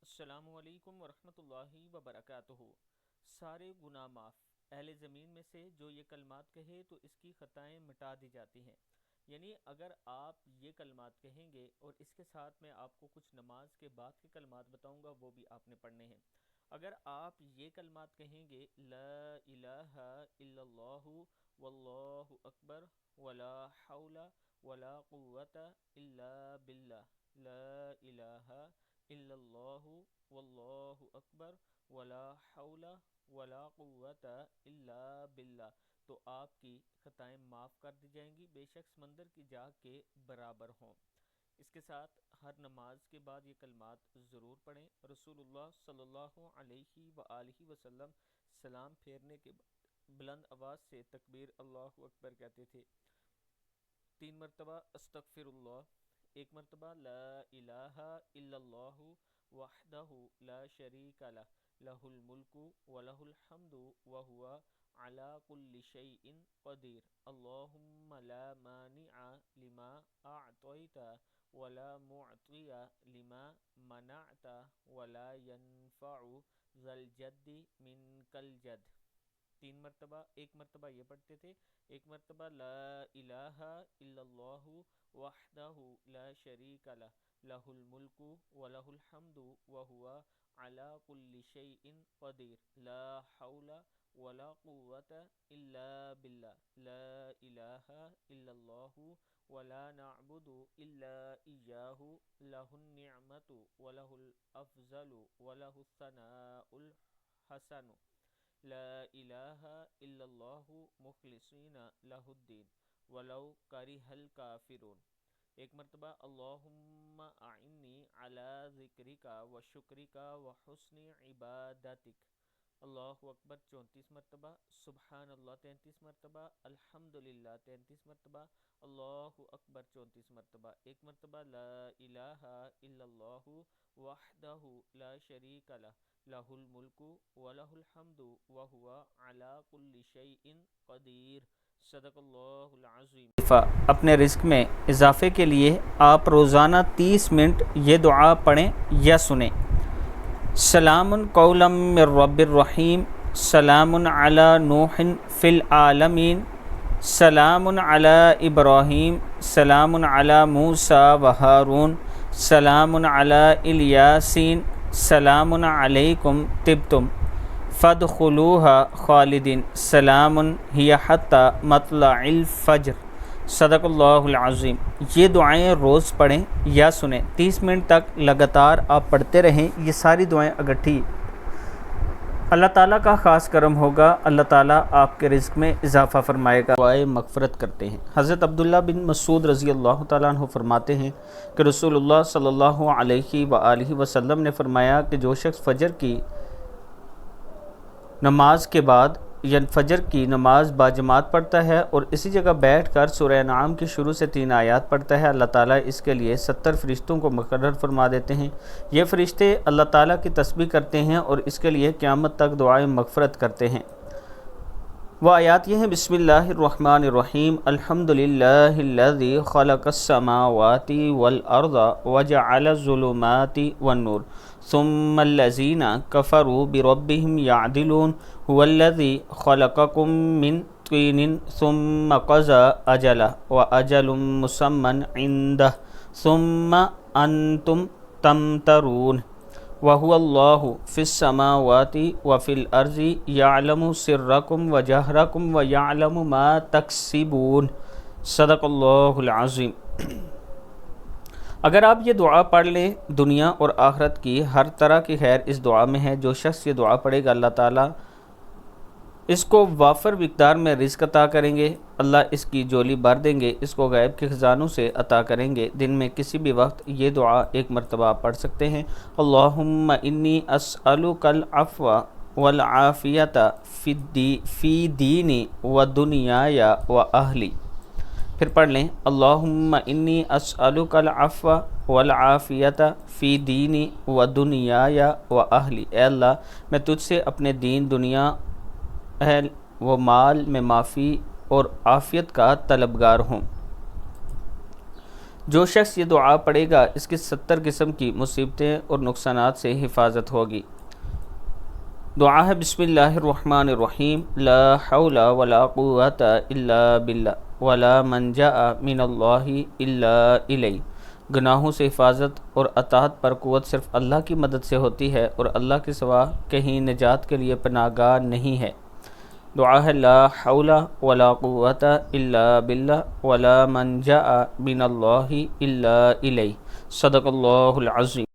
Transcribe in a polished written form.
السلام علیکم ورحمۃ اللہ وبرکاتہ۔ سارے گناہ معاف، اہل زمین میں سے جو یہ کلمات کہے تو اس کی خطائیں مٹا دی جاتی ہیں۔ یعنی اگر آپ یہ کلمات کہیں گے اور اس کے ساتھ میں آپ کو کچھ نماز کے بعد کے کلمات بتاؤں گا، وہ بھی آپ نے پڑھنے ہیں۔ اگر آپ یہ کلمات کہیں گے لا الہ الا اللہ واللہ اکبر ولا حول ولا قوت الا باللہ، لا الہ الا اللہ واللہ اکبر ولا حول ولا قوت الا باللہ، تو آپ کی خطائیں معاف کر دی جائیں گی، بے شک سمندر کی جاگ کے برابر ہوں۔ اس کے ساتھ ہر نماز کے بعد یہ کلمات ضرور پڑھیں۔ رسول اللہ صلی اللہ علیہ وآلہ وسلم سلام پھیرنے کے بعد بلند آواز سے تکبیر اللہ اکبر کہتے تھے، 3 مرتبہ استغفر اللہ، 1 مرتبہ لا الہ الا اللہ وحدہ لا شریک لہ، لہ الملک ولہ الحمد وہو علی کل شیء قدیر، اللہم لا مانع لما اعطیت ولا معطی لما منعت ولا ينفع ذا الجد منک الجد۔ 3 مرتبہ، 1 مرتبہ یہ پڑھتے تھے، 1 مرتبہ لا الہ الا اللہ وحدہ لا شریک لہ، لہ الملک ولہ الحمد وہو علی کل شیء قدیر، لا حول ولا قوت الا باللہ، لا الہ الا اللہ ولا نعبد الا ایاہ، لہ النعمت ولہ الافضل ولہ الثناء الحسن، لا الہ الا اللہ مخلصین لہ الدین ولو کرہ الکافرون۔ 1 مرتبہ اللہم اعنی علی ذکرک و شکرک و حسن عبادتک، اللہ اکبر 34 مرتبہ، سبحان اللہ 33 مرتبہ، الحمدللہ 33 مرتبہ، اللہ اکبر 34 مرتبہ، 1 مرتبہ لا الہ الا اللہ وحدہ لا شریک لہ، لہ الملک ولہ الحمد وہو علی کل شیء قدیر، صدق اللہ العظیم۔ اپنے رزق میں اضافے کے لیے آپ روزانہ 30 منٹ یہ دعا پڑھیں یا سنیں۔ سلام قولا من رب الرحیم، سلام علی نوح فی العالمین، سلام علی ابراہیم، سلام علی موسیٰ و ہارون، سلام علی الیاسین، سلام علیکم طبتم فادخلوها خالدین، سلام ہی حتی مطلع الفجر، صدق اللہ العظیم۔ یہ دعائیں روز پڑھیں یا سنیں، 30 منٹ تک لگاتار آپ پڑھتے رہیں۔ یہ ساری دعائیں اکٹھی اللہ تعالیٰ کا خاص کرم ہوگا، اللہ تعالیٰ آپ کے رزق میں اضافہ فرمائے گا۔ دعائیں مغفرت کرتے ہیں۔ حضرت عبداللہ بن مسعود رضی اللہ تعالیٰ عنہ فرماتے ہیں کہ رسول اللہ صلی اللہ علیہ وآلہ وسلم نے فرمایا کہ جو شخص فجر کی نماز کے بعد یا فجر کی نماز باجماعت پڑھتا ہے اور اسی جگہ بیٹھ کر سورہ انعام کی شروع سے 3 آیات پڑھتا ہے، اللہ تعالیٰ اس کے لیے 70 فرشتوں کو مقرر فرما دیتے ہیں۔ یہ فرشتے اللہ تعالیٰ کی تسبیح کرتے ہیں اور اس کے لیے قیامت تک دعائیں مغفرت کرتے ہیں۔ وہ آیات یہ ہیں، بسم اللہ الرحمن الرحیم، الحمدللہ الذی خلق السماوات والارض وجعل الظلمات والنور ثم الذین کفروا بربهم یعدلون، هو الذی خلقکم من طین ثم قضى اجلہ واجل مسمى عنده ثم انتم تمترون، وَهُوَ اللَّهُ فِي السَّمَاوَاتِ وَفِي الْأَرْضِ يَعْلَمُ سِرَّكُمْ وَجَهْرَكُمْ وَيَعْلَمُ مَا تَكْسِبُونَ، صدق اللہ العظیم۔ اگر آپ یہ دعا پڑھ لیں، دنیا اور آخرت کی ہر طرح کی خیر اس دعا میں ہے۔ جو شخص یہ دعا پڑھے گا، اللہ تعالیٰ اس کو وافر مقدار میں رزق عطا کریں گے، اللہ اس کی جولی بھر دیں گے، اس کو غیب کے خزانوں سے عطا کریں گے۔ دن میں کسی بھی وقت یہ دعا 1 مرتبہ آپ پڑھ سکتے ہیں۔ اللہم انی اسألک العفو والعافیت فی دینی و دنیای و اہلی۔ پھر پڑھ لیں، اللہم انی اسألک العفو والعافیت فی دینی و دنیای و اہلی، اے اللہ میں تجھ سے اپنے دین، دنیا اہل و مال میں معافی اور عافیت کا طلبگار ہوں۔ جو شخص یہ دعا پڑھے گا اس کی 70 قسم کی مصیبتیں اور نقصانات سے حفاظت ہوگی۔ دعا ہے بسم اللہ الرحمن الرحیم، لا حول ولا قوة الا باللہ ولا منجا من اللہ الا الیہ۔ گناہوں سے حفاظت اور اطاعت پر قوت صرف اللہ کی مدد سے ہوتی ہے اور اللہ کے سوا کہیں نجات کے لیے پناہ گاہ نہیں ہے۔ دعا ہے لا حول ولا قوة الا باللہ ولا منجا من اللہ الا الیہ۔ صدق اللہ العظیم۔